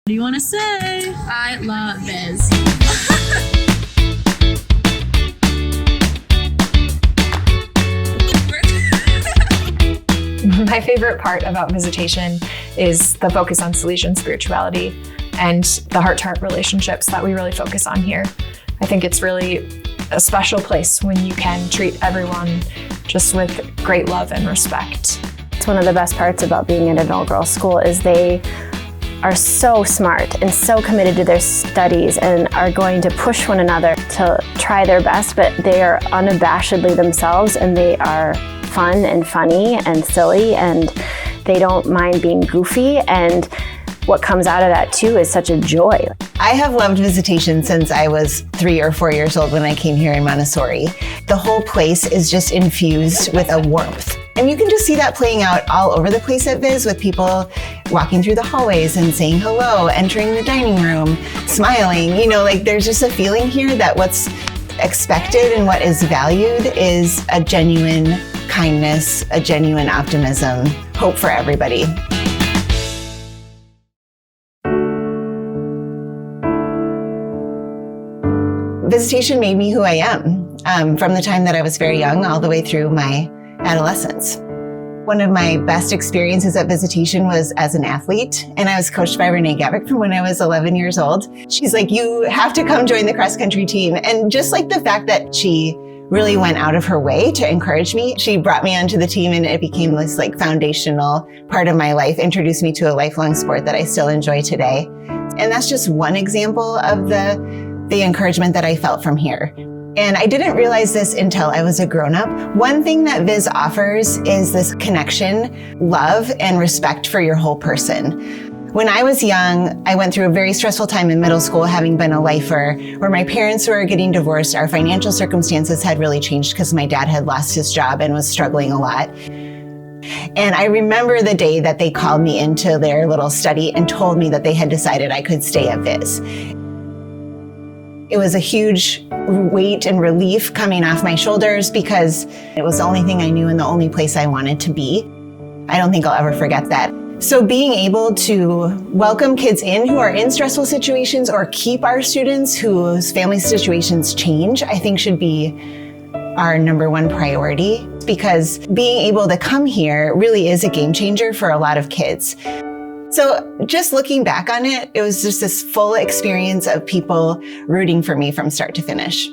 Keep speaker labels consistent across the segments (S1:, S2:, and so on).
S1: do you want to say?
S2: I love Viz.
S3: My favorite part about Visitation is the focus on Salesian spirituality and the heart-to-heart relationships that we really focus on here. I think it's really a special place when you can treat everyone just with great love and respect.
S4: It's one of the best parts about being at an all-girls school is they are so smart and so committed to their studies and are going to push one another to try their best, but they are unabashedly themselves and they are fun and funny and silly and they don't mind being goofy, and what comes out of that too is such a joy.
S5: I have loved Visitation since I was 3 or 4 years old when I came here in Montessori. The whole place is just infused with a warmth. And you can just see that playing out all over the place at Viz, with people walking through the hallways and saying hello, entering the dining room, smiling. You know, like there's just a feeling here that what's expected and what is valued is a genuine kindness, a genuine optimism, hope for everybody. Visitation made me who I am from the time that I was very young all the way through my adolescence. One of my best experiences at Visitation was as an athlete, and I was coached by Rene Gavic from when I was 11 years old. She's like, you have to come join the cross country team. And just like the fact that she really went out of her way to encourage me, she brought me onto the team and it became this like foundational part of my life, introduced me to a lifelong sport that I still enjoy today. And that's just one example of the encouragement that I felt from here. And I didn't realize this until I was a grown-up. One thing that Viz offers is this connection, love, and respect for your whole person. When I was young, I went through a very stressful time in middle school, having been a lifer, where my parents were getting divorced. Our financial circumstances had really changed because my dad had lost his job and was struggling a lot. And I remember the day that they called me into their little study and told me that they had decided I could stay at Viz. It was a huge weight and relief coming off my shoulders because it was the only thing I knew and the only place I wanted to be. I don't think I'll ever forget that. So being able to welcome kids in who are in stressful situations or keep our students whose family situations change, I think should be our number one priority, because being able to come here really is a game changer for a lot of kids. So just looking back on it, it was just this full experience of people rooting for me from start to finish.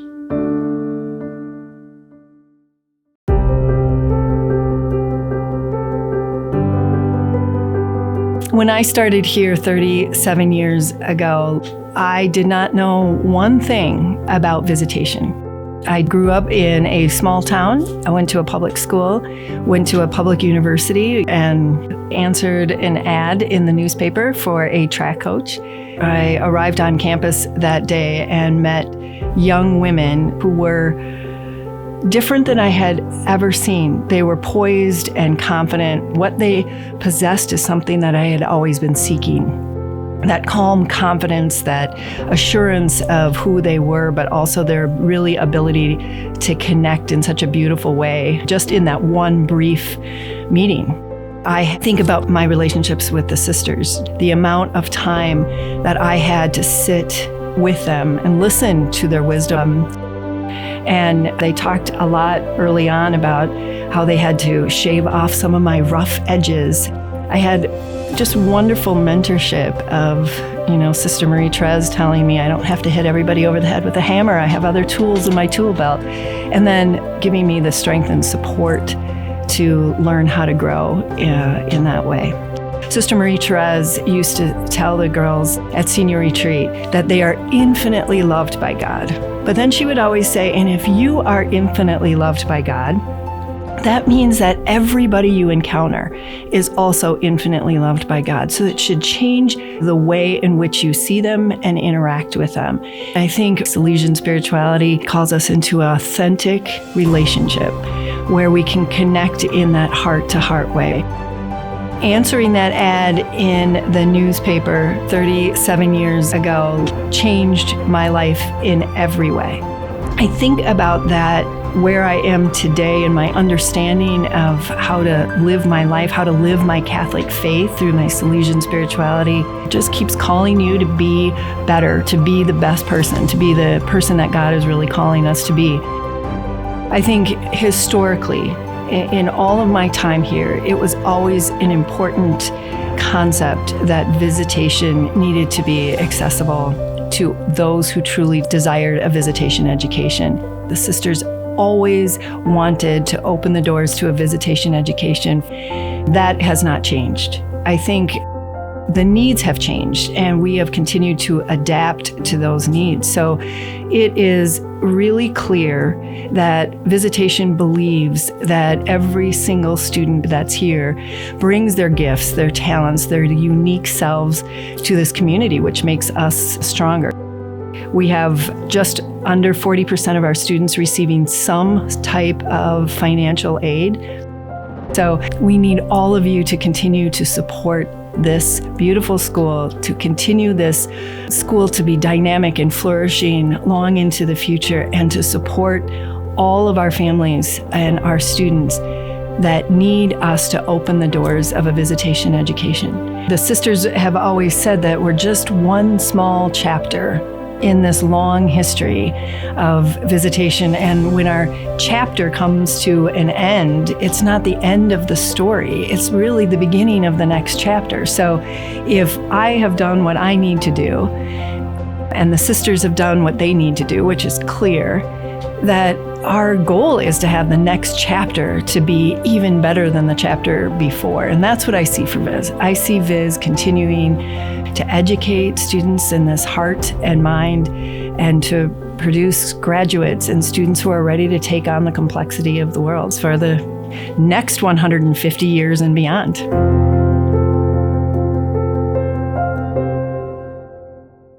S6: When I started here 37 years ago, I did not know one thing about Visitation. I grew up in a small town. I went to a public school, went to a public university, and answered an ad in the newspaper for a track coach. I arrived on campus that day and met young women who were different than I had ever seen. They were poised and confident. What they possessed is something that I had always been seeking. That calm confidence, that assurance of who they were, but also their really ability to connect in such a beautiful way, just in that one brief meeting. I think about my relationships with the sisters, the amount of time that I had to sit with them and listen to their wisdom. And they talked a lot early on about how they had to shave off some of my rough edges. I had just wonderful mentorship of, Sister Merrie telling me I don't have to hit everybody over the head with a hammer. I have other tools in my tool belt. And then giving me the strength and support to learn how to grow in that way. Sister Merrie used to tell the girls at senior retreat that they are infinitely loved by God. But then she would always say, and if you are infinitely loved by God, that means that everybody you encounter is also infinitely loved by God. So it should change the way in which you see them and interact with them. I think Salesian spirituality calls us into an authentic relationship where we can connect in that heart-to-heart way. Answering that ad in the newspaper 37 years ago changed my life in every way. I think about that, where I am today and my understanding of how to live my life, how to live my Catholic faith through my Salesian spirituality, just keeps calling you to be better, to be the best person, to be the person that God is really calling us to be. I think historically, in all of my time here, it was always an important concept that visitation needed to be accessible to those who truly desired a visitation education. The sisters always wanted to open the doors to a visitation education. That has not changed. I think the needs have changed, and we have continued to adapt to those needs. So it is really clear that Visitation believes that every single student that's here brings their gifts, their talents, their unique selves to this community, which makes us stronger. We have just under 40% of our students receiving some type of financial aid. So we need all of you to continue to support this beautiful school, to continue this school to be dynamic and flourishing long into the future, and to support all of our families and our students that need us to open the doors of a visitation education. The sisters have always said that we're just one small chapter in this long history of visitation. And when our chapter comes to an end, it's not the end of the story. It's really the beginning of the next chapter. So if I have done what I need to do, and the sisters have done what they need to do, which is clear, that our goal is to have the next chapter to be even better than the chapter before. And that's what I see for Viz. I see Viz continuing to educate students in this heart and mind, and to produce graduates and students who are ready to take on the complexity of the world for the next 150 years and beyond.